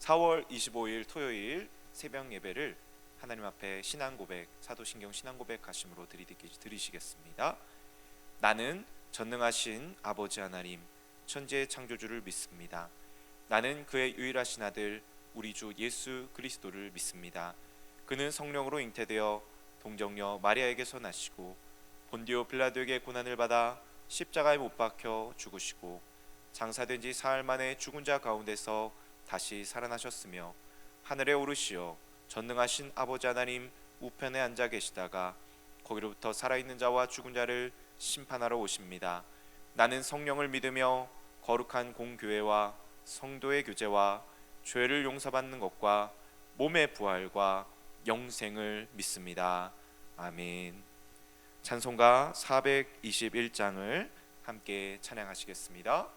4월 25일 토요일 새벽 예배를 하나님 앞에 신앙 고백, 사도신경 신앙 고백 가심으로 드리시겠습니다. 나는 전능하신 아버지 하나님, 천지의 창조주를 믿습니다. 나는 그의 유일하신 아들 우리 주 예수 그리스도를 믿습니다. 그는 성령으로 잉태되어 동정녀 마리아에게서 나시고 본디오 빌라도에게 고난을 받아 십자가에 못 박혀 죽으시고 장사된 지 사흘 만에 죽은 자 가운데서 다시 살아나셨으며 하늘에 오르시어 전능하신 아버지 하나님 우편에 앉아 계시다가 거기로부터 살아있는 자와 죽은 자를 심판하러 오십니다. 나는 성령을 믿으며 거룩한 공교회와 성도의 교제와 죄를 용서받는 것과 몸의 부활과 영생을 믿습니다. 아멘. 찬송가 421장을 함께 찬양하시겠습니다.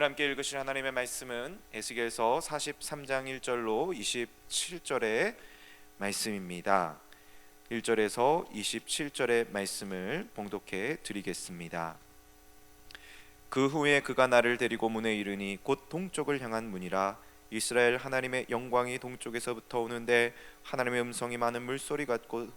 오늘 함께 읽으실 하나님의 말씀은 에스겔서 43장 1절로 27절의 말씀입니다. 1절에서 27절의 말씀을 봉독해 드리겠습니다. 그 후에 그가 나를 데리고 문에 이르니 곧 동쪽을 향한 문이라. 이스라엘 하나님의 영광이 동쪽에서부터 오는데 하나님의 음성이 많은 물소리 같고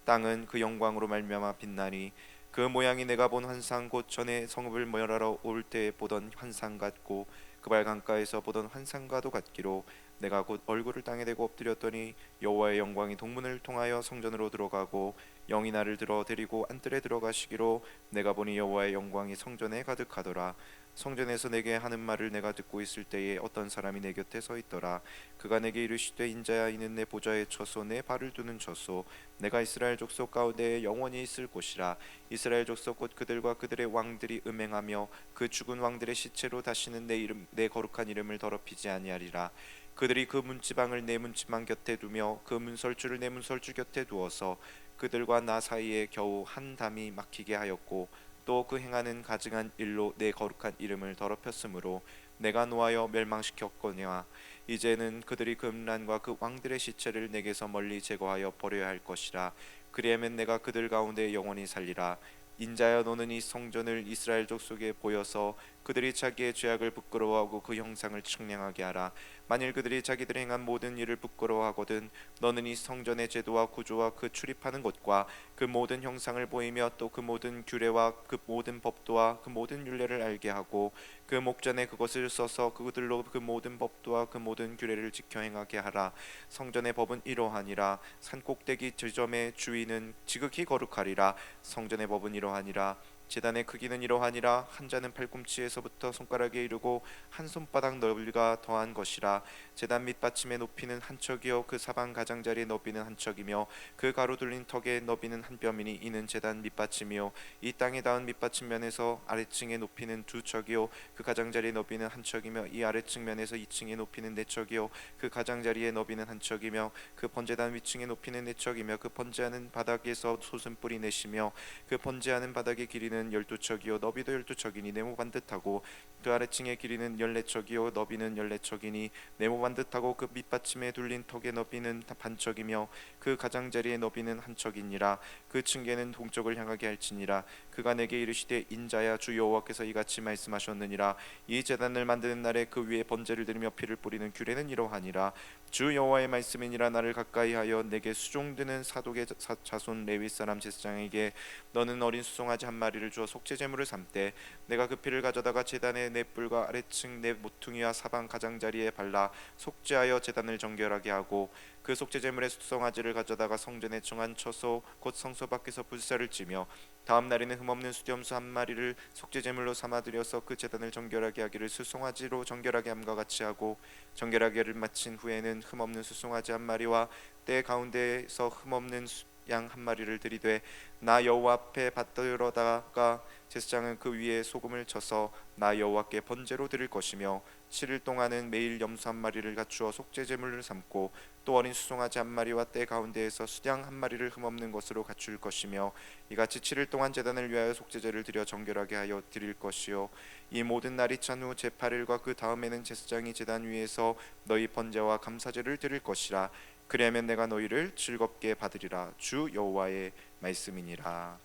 땅은 그 영광으로 말미암아 빛나니 그 모양이 내가 본 환상 곧 전에 성읍을 멸하러 올 때 보던 환상 같고 그발 강가에서 보던 환상과도 같기로 내가 곧 얼굴을 땅에 대고 엎드렸더니 여호와의 영광이 동문을 통하여 성전으로 들어가고 영이 나를 들어 데리고 안뜰에 들어가시기로 내가 보니 여호와의 영광이 성전에 가득하더라. 성전에서 내게 하는 말을 내가 듣고 있을 때에 어떤 사람이 내 곁에 서 있더라. 그가 내게 이르시되 인자야 이는 내 보좌의 처소 내 발을 두는 처소 내가 이스라엘 족속 가운데 영원히 있을 곳이라. 이스라엘 족속 곧 그들과 그들의 왕들이 음행하며 그 죽은 왕들의 시체로 다시는 내 거룩한 이름을 더럽히지 아니하리라. 그들이 그 문지방을 내 문지방 곁에 두며 그 문설주를 내 문설주 곁에 두어서 그들과 나 사이에 겨우 한 담이 막히게 하였고 또 그 행하는 가증한 일로 내 거룩한 이름을 더럽혔으므로 내가 노하여 멸망시켰거니와 이제는 그들이 그 음란과 그 왕들의 시체를 내게서 멀리 제거하여 버려야 할 것이라. 그리하면 내가 그들 가운데 영원히 살리라. 인자여 너는 이 성전을 이스라엘 족속에 보여서 그들이 자기의 죄악을 부끄러워하고 그 형상을 측량하게 하라. 만일 그들이 자기들이 행한 모든 일을 부끄러워하거든 너는 이 성전의 제도와 구조와 그 출입하는 곳과 그 모든 형상을 보이며 또 그 모든 규례와 그 모든 법도와 그 모든 율례를 알게 하고 그 목전에 그것을 써서 그들로 그 모든 법도와 그 모든 규례를 지켜 행하게 하라. 성전의 법은 이러하니라. 산꼭대기 지점의 주인은 지극히 거룩하리라. 성전의 법은 이러하니라. 제단의 크기는 이러하니라. 한 자는 팔꿈치에서부터 손가락에 이르고 한 손바닥 넓이가 더한 것이라. 제단 밑받침의 높이는 한 척이요 그 사방 가장자리의 너비는 한 척이며 그 가로 둘린 턱의 너비는 한 뼘이니 이는 제단 밑받침이요 이 땅에 닿은 밑받침면에서 아래층의 높이는 두 척이요 그 가장자리의 너비는 한 척이며 이 아래층면에서 이층의 높이는 네 척이요 그 가장자리의 너비는 한 척이며 그 번제단 위층의 높이는 네 척이며 그 번제하는 바닥에서 솟은뿔이 넷이며 그 번제하는 바닥의 길이는 12척이요 너비도 12척이니 네모 반듯하고 그 아래층의 길이는 14척이요 너비는 14척이니 네모 반듯하고 그 밑받침에 둘린 턱의 너비는 반척이며 그 가장자리의 너비는 한 척이니라. 그 층계는 동쪽을 향하게 할지니라. 그가 내게 이르시되 인자야 주 여호와께서 이같이 말씀하셨느니라. 이 제단을 만드는 날에 그 위에 번제를 드리며 피를 뿌리는 규례는 이러하니라. 주 여호와의 말씀이니라. 나를 가까이하여 내게 수종드는 사독의 자손 레위 사람 제사장에게 너는 어린 수송아지 한 마리를 주어 속죄 제물을 삼되 내가 그 피를 가져다가 제단의 네 뿔과 아래층 네 모퉁이와 사방 가장자리에 발라 속죄하여 제단을 정결하게 하고 그 속죄 제물의 수송아지를 가져다가 성전에 정한 처소 곧 성소 밖에서 불사를 찌며 다음 날에는 흠없는 수염수 한 마리를 속죄 제물로 삼아 드려서 그 제단을 정결하게 하기를 수송아지로 정결하게 함과 같이 하고 정결하게를 마친 후에는 흠없는 수송아지 한 마리와 때 가운데에서 흠없는 양 한 마리를 들이되 나 여호와 앞에 받들어다가 제사장은 그 위에 소금을 쳐서 나 여호와께 번제로 드릴 것이며 7일 동안은 매일 염소 한 마리를 갖추어 속죄 제물을 삼고 또 어린 수송아지 한 마리와 때 가운데에서 수양 한 마리를 흠없는 것으로 갖출 것이며 이같이 7일 동안 제단을 위하여 속죄제를 드려 정결하게 하여 드릴 것이요 이 모든 날이 찬 후 제8일과 그 다음에는 제사장이 제단 위에서 너희 번제와 감사제를 드릴 것이라. 그리하면 내가 너희를 즐겁게 받으리라. 주 여호와의 말씀이니라.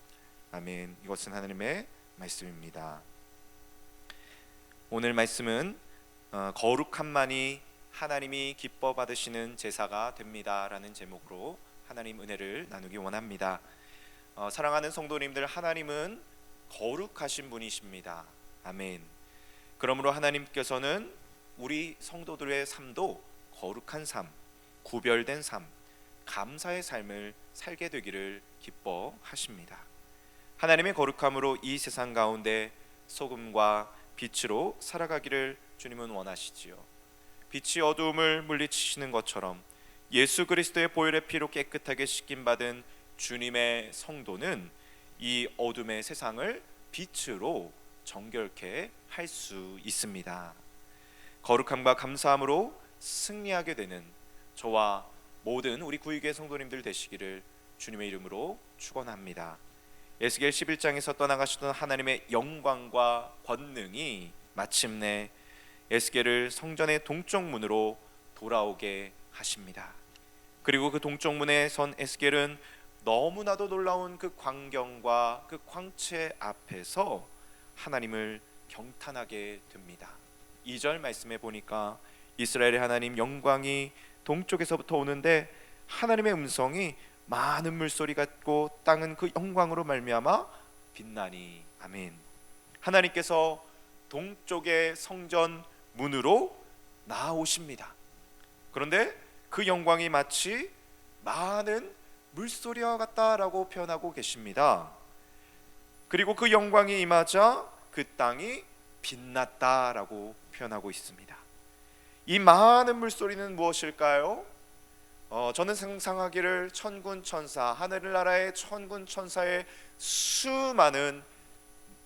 아멘. 이것은 하나님의 말씀입니다. 오늘 말씀은 거룩함만이 하나님이 기뻐 받으시는 제사가 됩니다라는 제목으로 하나님 은혜를 나누기 원합니다. 사랑하는 성도님들, 하나님은 거룩하신 분이십니다. 아멘. 그러므로 하나님께서는 우리 성도들의 삶도 거룩한 삶, 구별된 삶, 감사의 삶을 살게 되기를 기뻐하십니다. 하나님의 거룩함으로 이 세상 가운데 소금과 빛으로 살아가기를 주님은 원하시지요. 빛이 어두움을 물리치시는 것처럼 예수 그리스도의 보혈의 피로 깨끗하게 씻김 받은 주님의 성도는 이 어둠의 세상을 빛으로 정결케 할 수 있습니다. 거룩함과 감사함으로 승리하게 되는 저와 모든 우리 구유교회 성도님들 되시기를 주님의 이름으로 축원합니다. 에스겔 11장에서 떠나가시던 하나님의 영광과 권능이 마침내 에스겔을 성전의 동쪽 문으로 돌아오게 하십니다. 그리고 그 동쪽 문에 선 에스겔은 너무나도 놀라운 그 광경과 그 광채 앞에서 하나님을 경탄하게 됩니다. 2절 말씀에 보니까 이스라엘의 하나님 영광이 동쪽에서부터 오는데 하나님의 음성이 많은 물소리 같고 땅은 그 영광으로 말미암아 빛나니. 아멘. 하나님께서 동쪽의 성전 문으로 나오십니다. 그런데 그 영광이 마치 많은 물소리와 같다라고 표현하고 계십니다. 그리고 그 영광이 임하자 그 땅이 빛났다라고 표현하고 있습니다. 이 많은 물소리는 무엇일까요? 저는 상상하기를 천군 천사, 하늘나라의 천군 천사의 수많은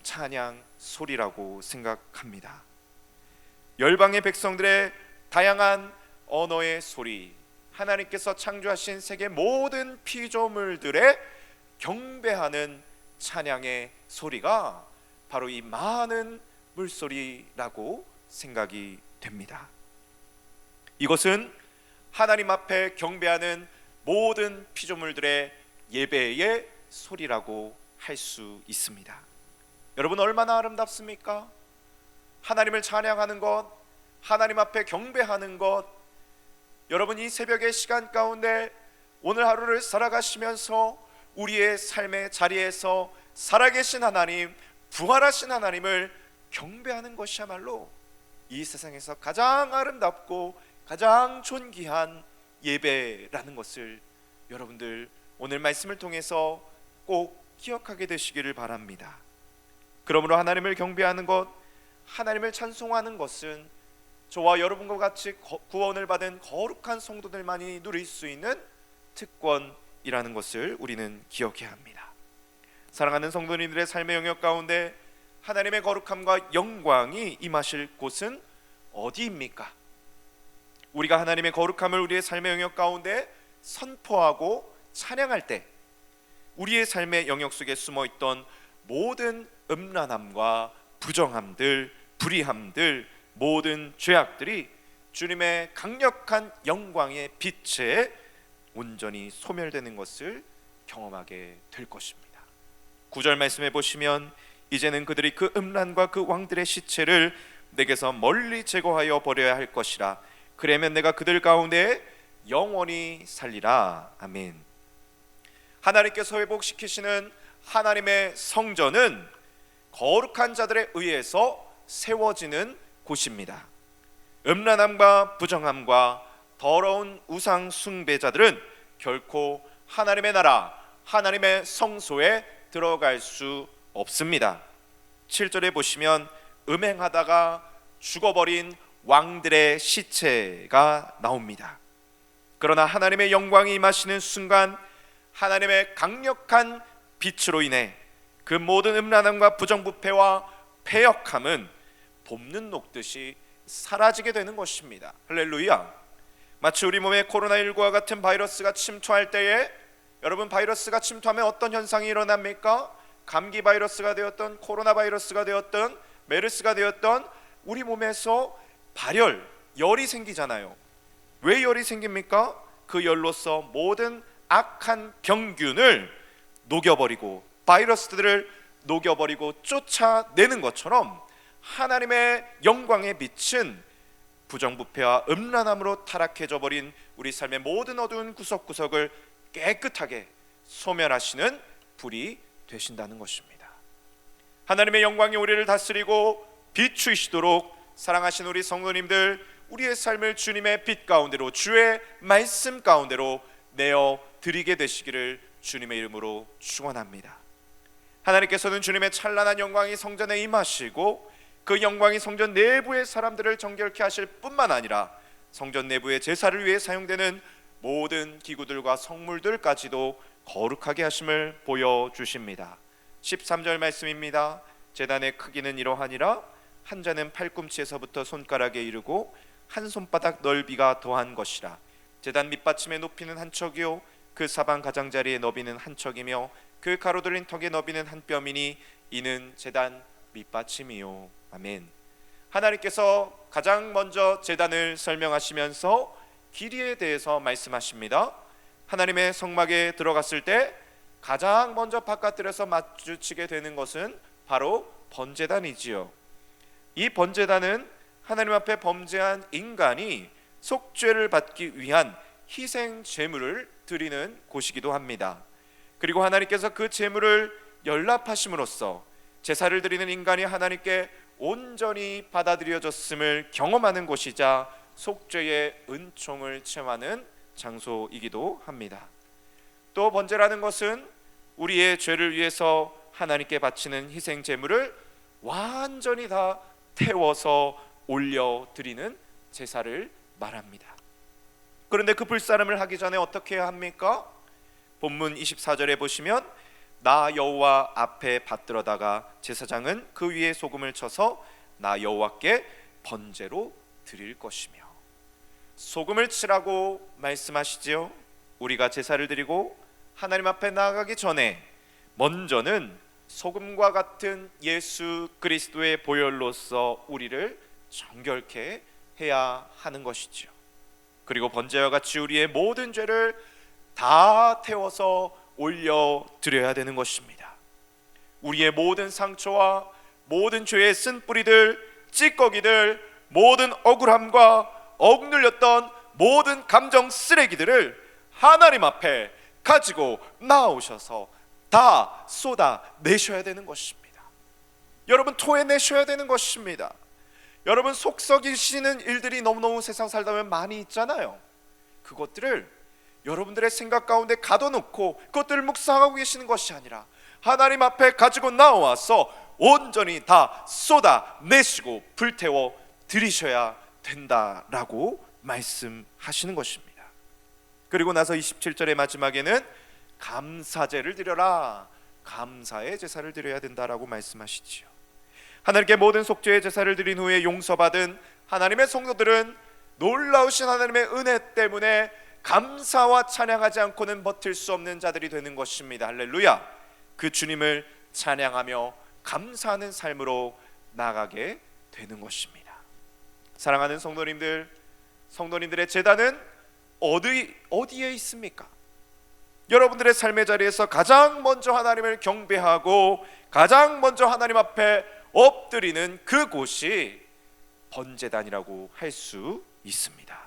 찬양 소리라고 생각합니다. 열방의 백성들의 다양한 언어의 소리, 하나님께서 창조하신 세계 모든 피조물들의 경배하는 찬양의 소리가 바로 이 많은 물소리라고 생각이 됩니다. 이것은 하나님 앞에 경배하는 모든 피조물들의 예배의 소리라고 할 수 있습니다. 여러분, 얼마나 아름답습니까? 하나님을 찬양하는 것, 하나님 앞에 경배하는 것, 여러분 이 새벽의 시간 가운데 오늘 하루를 살아가시면서 우리의 삶의 자리에서 살아계신 하나님, 부활하신 하나님을 경배하는 것이야말로 이 세상에서 가장 아름답고 가장 존귀한 예배라는 것을 여러분들 오늘 말씀을 통해서 꼭 기억하게 되시기를 바랍니다. 그러므로 하나님을 경배하는 것, 하나님을 찬송하는 것은 저와 여러분과 같이 구원을 받은 거룩한 성도들만이 누릴 수 있는 특권이라는 것을 우리는 기억해야 합니다. 사랑하는 성도님들의 삶의 영역 가운데 하나님의 거룩함과 영광이 임하실 곳은 어디입니까? 우리가 하나님의 거룩함을 우리의 삶의 영역 가운데 선포하고 찬양할 때 우리의 삶의 영역 속에 숨어있던 모든 음란함과 부정함들, 불의함들, 모든 죄악들이 주님의 강력한 영광의 빛에 온전히 소멸되는 것을 경험하게 될 것입니다. 9절 말씀해 보시면 이제는 그들이 그 음란과 그 왕들의 시체를 내게서 멀리 제거하여 버려야 할 것이라. 그러면 내가 그들 가운데 영원히 살리라. 아멘. 하나님께서 회복시키시는 하나님의 성전은 거룩한 자들에 의해서 세워지는 곳입니다. 음란함과 부정함과 더러운 우상 숭배자들은 결코 하나님의 나라, 하나님의 성소에 들어갈 수 없습니다. 7절에 보시면 음행하다가 죽어버린 왕들의 시체가 나옵니다. 그러나 하나님의 영광이 임하시는 순간 하나님의 강력한 빛으로 인해 그 모든 음란함과 부정부패와 패역함은 봄눈 녹듯이 사라지게 되는 것입니다. 할렐루야. 마치 우리 몸에 코로나19와 같은 바이러스가 침투할 때에 여러분 바이러스가 침투하면 어떤 현상이 일어납니까? 감기 바이러스가 되었던 코로나 바이러스가 되었던 메르스가 되었던 우리 몸에서 발열, 열이 생기잖아요. 왜 열이 생깁니까? 그 열로서 모든 악한 병균을 녹여버리고 바이러스들을 녹여버리고 쫓아내는 것처럼 하나님의 영광의 빛은 부정부패와 음란함으로 타락해져 버린 우리 삶의 모든 어두운 구석구석을 깨끗하게 소멸하시는 불이 되신다는 것입니다. 하나님의 영광이 우리를 다스리고 비추시도록 사랑하신 우리 성도님들, 우리의 삶을 주님의 빛 가운데로, 주의 말씀 가운데로 내어 드리게 되시기를 주님의 이름으로 축원합니다. 하나님께서는 주님의 찬란한 영광이 성전에 임하시고 그 영광이 성전 내부의 사람들을 정결케 하실 뿐만 아니라 성전 내부의 제사를 위해 사용되는 모든 기구들과 성물들까지도 거룩하게 하심을 보여주십니다. 13절 말씀입니다. 제단의 크기는 이러하니라. 한 자는 팔꿈치에서부터 손가락에 이르고 한 손바닥 넓이가 더한 것이라. 제단 밑받침의 높이는 한 척이요 그 사방 가장자리의 너비는 한 척이며 그 가로들린 턱의 너비는 한 뼘이니 이는 제단 밑받침이요. 아멘. 하나님께서 가장 먼저 제단을 설명하시면서 길이에 대해서 말씀하십니다. 하나님의 성막에 들어갔을 때 가장 먼저 바깥들에서 마주치게 되는 것은 바로 번제단이지요. 이 번제단은 하나님 앞에 범죄한 인간이 속죄를 받기 위한 희생 제물을 드리는 곳이기도 합니다. 그리고 하나님께서 그 제물을 연락하심으로써 제사를 드리는 인간이 하나님께 온전히 받아들여졌음을 경험하는 곳이자 속죄의 은총을 체험하는 장소이기도 합니다. 또 번제라는 것은 우리의 죄를 위해서 하나님께 바치는 희생 제물을 완전히 다 태워서 올려드리는 제사를 말합니다. 그런데 그 불사름을 하기 전에 어떻게 해야 합니까? 본문 24절에 보시면 나 여호와 앞에 받들어다가 제사장은 그 위에 소금을 쳐서 나 여호와께 번제로 드릴 것이며. 소금을 치라고 말씀하시지요. 우리가 제사를 드리고 하나님 앞에 나아가기 전에 먼저는 소금과 같은 예수 그리스도의 보혈로서 우리를 정결케 해야 하는 것이죠. 그리고 번제와 같이 우리의 모든 죄를 다 태워서 올려드려야 되는 것입니다. 우리의 모든 상처와 모든 죄의 쓴뿌리들 찌꺼기들, 모든 억울함과 억눌렸던 모든 감정 쓰레기들을 하나님 앞에 가지고 나오셔서 다 쏟아내셔야 되는 것입니다. 여러분, 토해내셔야 되는 것입니다. 여러분, 속 썩이시는 일들이 너무너무 세상 살다 보면 많이 있잖아요. 그것들을 여러분들의 생각 가운데 가둬놓고 그것들을 묵상하고 계시는 것이 아니라 하나님 앞에 가지고 나와서 온전히 다 쏟아내시고 불태워 드리셔야 된다라고 말씀하시는 것입니다. 그리고 나서 27절의 마지막에는 감사제를 드려라, 감사의 제사를 드려야 된다라고 말씀하시지요. 하나님께 모든 속죄의 제사를 드린 후에 용서받은 하나님의 성도들은 놀라우신 하나님의 은혜 때문에 감사와 찬양하지 않고는 버틸 수 없는 자들이 되는 것입니다. 할렐루야. 그 주님을 찬양하며 감사하는 삶으로 나가게 되는 것입니다. 사랑하는 성도님들, 성도님들의 제단은 어디에 있습니까? 여러분들의 삶의 자리에서 가장 먼저 하나님을 경배하고 가장 먼저 하나님 앞에 엎드리는 그곳이 번제단이라고 할 수 있습니다.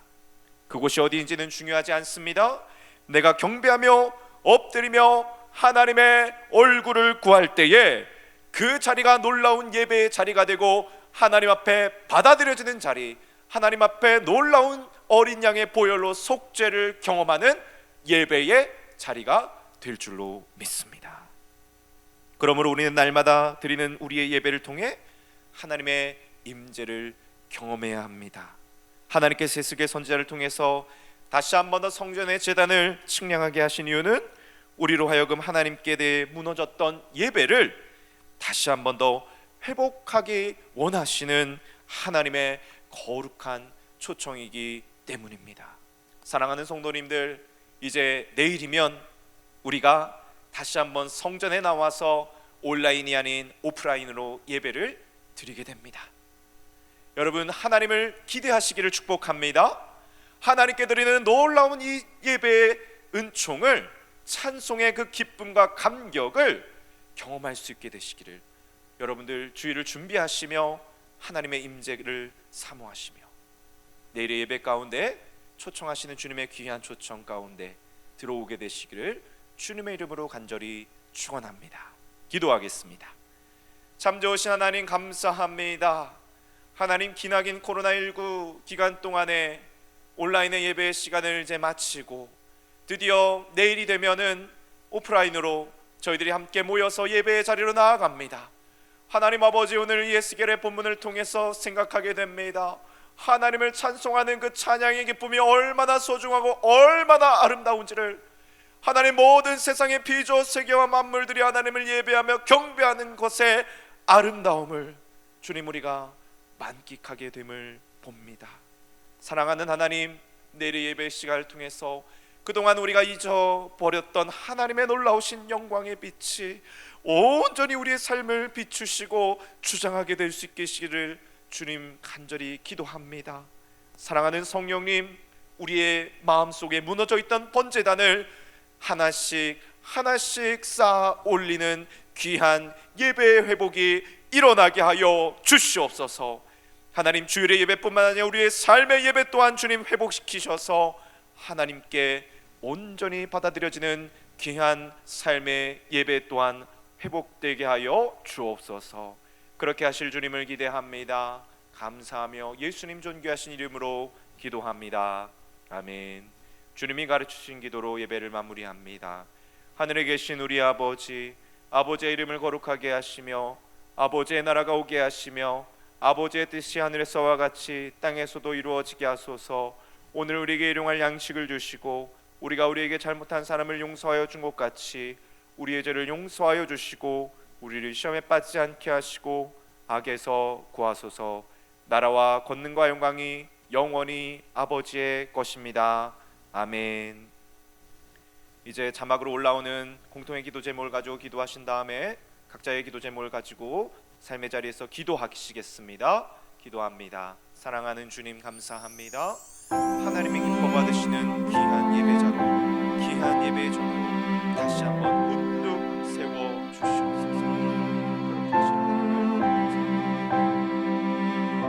그곳이 어디인지는 중요하지 않습니다. 내가 경배하며 엎드리며 하나님의 얼굴을 구할 때에 그 자리가 놀라운 예배의 자리가 되고 하나님 앞에 받아들여지는 자리, 하나님 앞에 놀라운 어린 양의 보혈로 속죄를 경험하는 예배의 자리가 될 줄로 믿습니다. 그러므로 우리는 날마다 드리는 우리의 예배를 통해 하나님의 임재를 경험해야 합니다. 하나님께서 에스겔 선지자를 통해서 다시 한 번 더 성전의 제단을 측량하게 하신 이유는 우리로 하여금 하나님께 대해 무너졌던 예배를 다시 한 번 더 회복하기 원하시는 하나님의 거룩한 초청이기 때문입니다. 사랑하는 성도님들, 이제 내일이면 우리가 다시 한번 성전에 나와서 온라인이 아닌 오프라인으로 예배를 드리게 됩니다. 여러분, 하나님을 기대하시기를 축복합니다. 하나님께 드리는 놀라운 이 예배의 은총을, 찬송의 그 기쁨과 감격을 경험할 수 있게 되시기를 여러분들 주일을 준비하시며 하나님의 임재를 사모하시며 내일의 예배 가운데 초청하시는 주님의 귀한 초청 가운데 들어오게 되시기를 주님의 이름으로 간절히 축원합니다. 기도하겠습니다. 참 좋으신 하나님, 감사합니다. 하나님, 기나긴 코로나19 기간 동안에 온라인의 예배 시간을 이제 마치고 드디어 내일이 되면은 오프라인으로 저희들이 함께 모여서 예배의 자리로 나아갑니다. 하나님 아버지, 오늘 이 에스겔의 본문을 통해서 생각하게 됩니다. 하나님을 찬송하는 그 찬양의 기쁨이 얼마나 소중하고 얼마나 아름다운지를, 하나님 모든 세상의 피조 세계와 만물들이 하나님을 예배하며 경배하는 것의 아름다움을 주님 우리가 만끽하게 됨을 봅니다. 사랑하는 하나님, 내일의 예배 시간을 통해서 그동안 우리가 잊어버렸던 하나님의 놀라우신 영광의 빛이 온전히 우리의 삶을 비추시고 주장하게 될 수 있기를 주님 간절히 기도합니다. 사랑하는 성령님, 우리의 마음속에 무너져 있던 번제단을 하나씩 하나씩 쌓아 올리는 귀한 예배의 회복이 일어나게 하여 주시옵소서. 하나님, 주일의 예배뿐만 아니라 우리의 삶의 예배 또한 주님 회복시키셔서 하나님께 온전히 받아들여지는 귀한 삶의 예배 또한 회복되게 하여 주옵소서. 그렇게 하실 주님을 기대합니다. 감사하며 예수님 존귀하신 이름으로 기도합니다. 아멘. 주님이 가르치신 기도로 예배를 마무리합니다. 하늘에 계신 우리 아버지, 아버지의 이름을 거룩하게 하시며 아버지의 나라가 오게 하시며 아버지의 뜻이 하늘에서와 같이 땅에서도 이루어지게 하소서. 오늘 우리에게 일용할 양식을 주시고 우리가 우리에게 잘못한 사람을 용서하여 준 것 같이 우리의 죄를 용서하여 주시고 우리를 시험에 빠지지 않게 하시고 악에서 구하소서. 나라와 권능과 영광이 영원히 아버지의 것입니다. 아멘. 이제 자막으로 올라오는 공통의 기도 제목을 가지고 기도하신 다음에 각자의 기도 제목을 가지고 삶의 자리에서 기도하시겠습니다. 기도합니다. 사랑하는 주님, 감사합니다. 하나님이 기뻐 받으시는 귀한 예배자로, 귀한 예배의 종으로 다시 한번 문득 세워 주시옵소서. 그렇게 하시는 하나님을 감사합니다.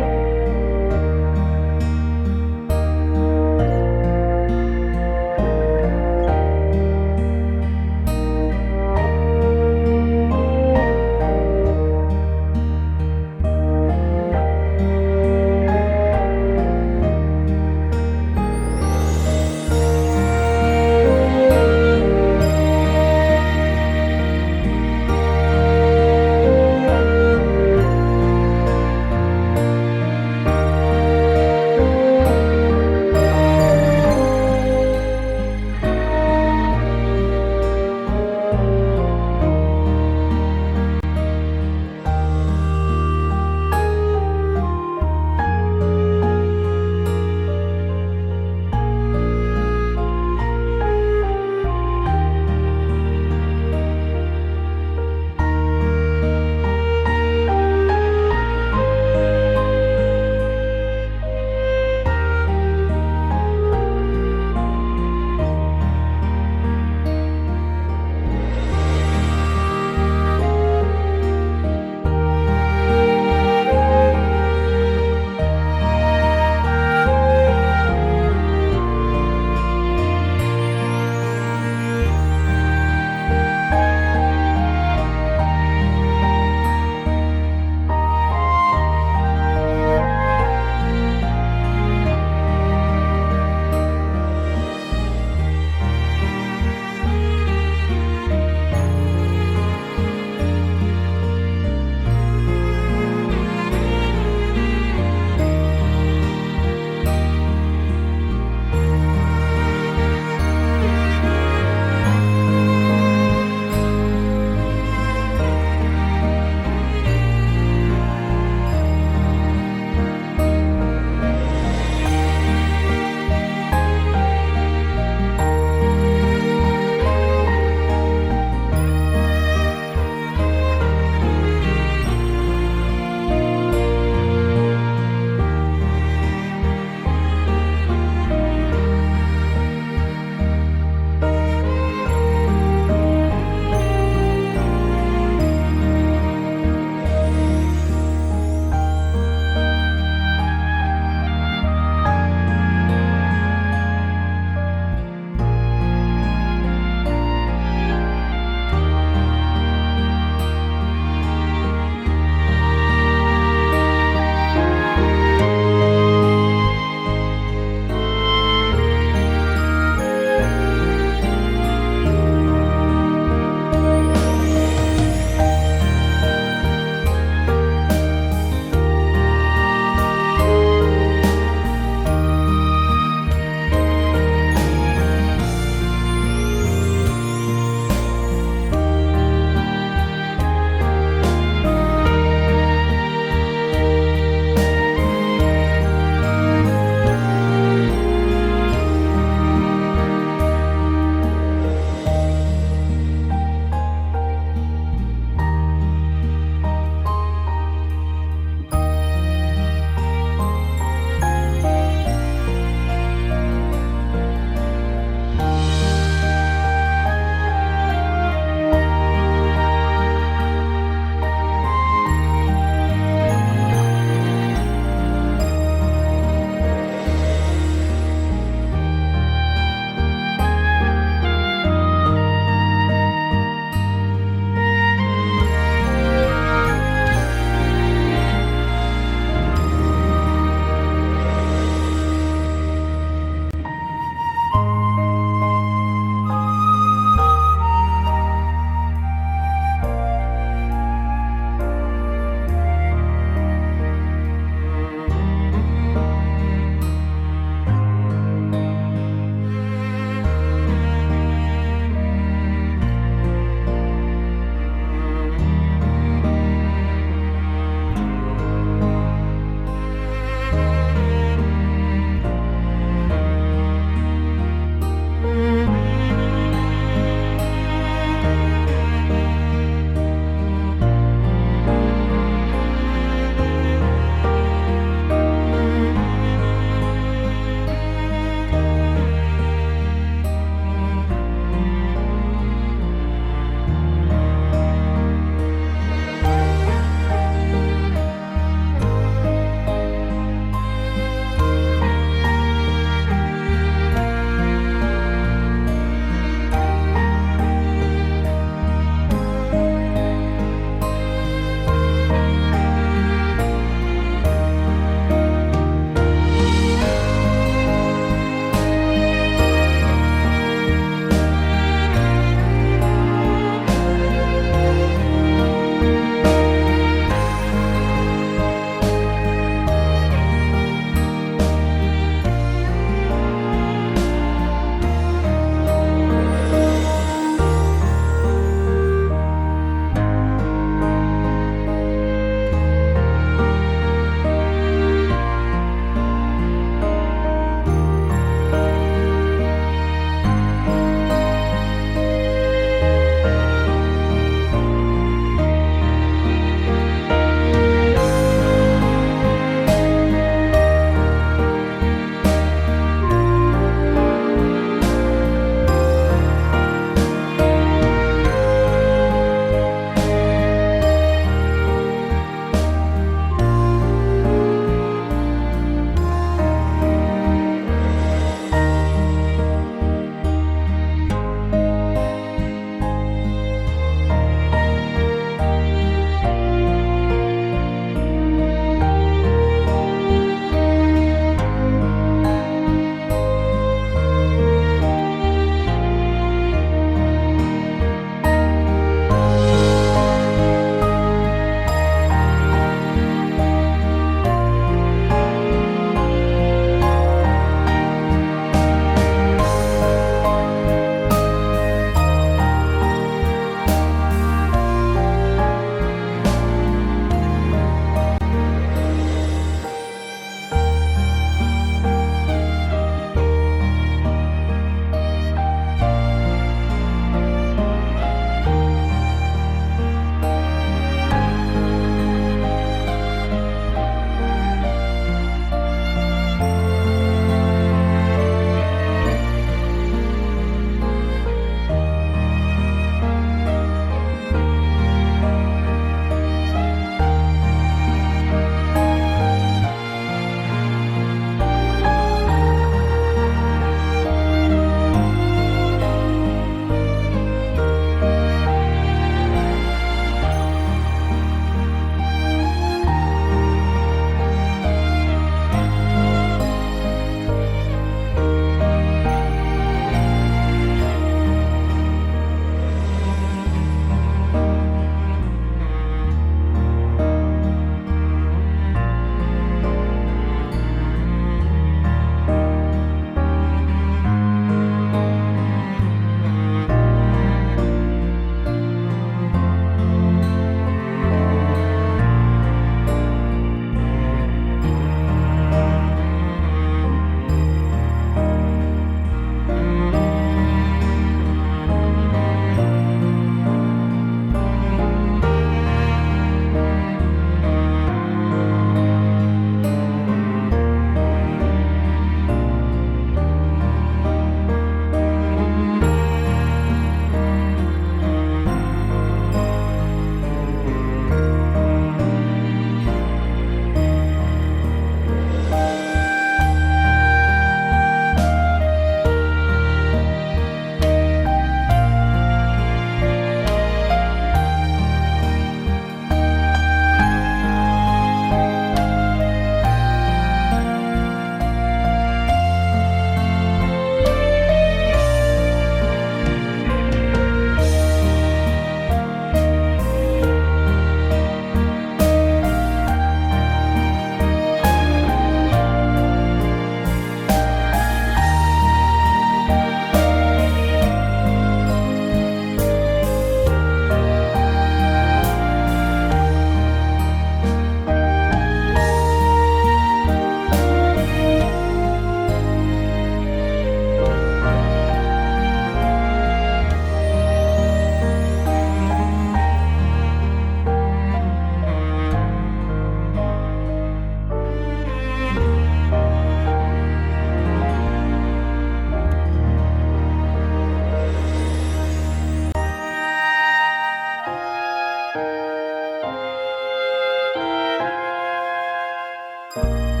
아멘.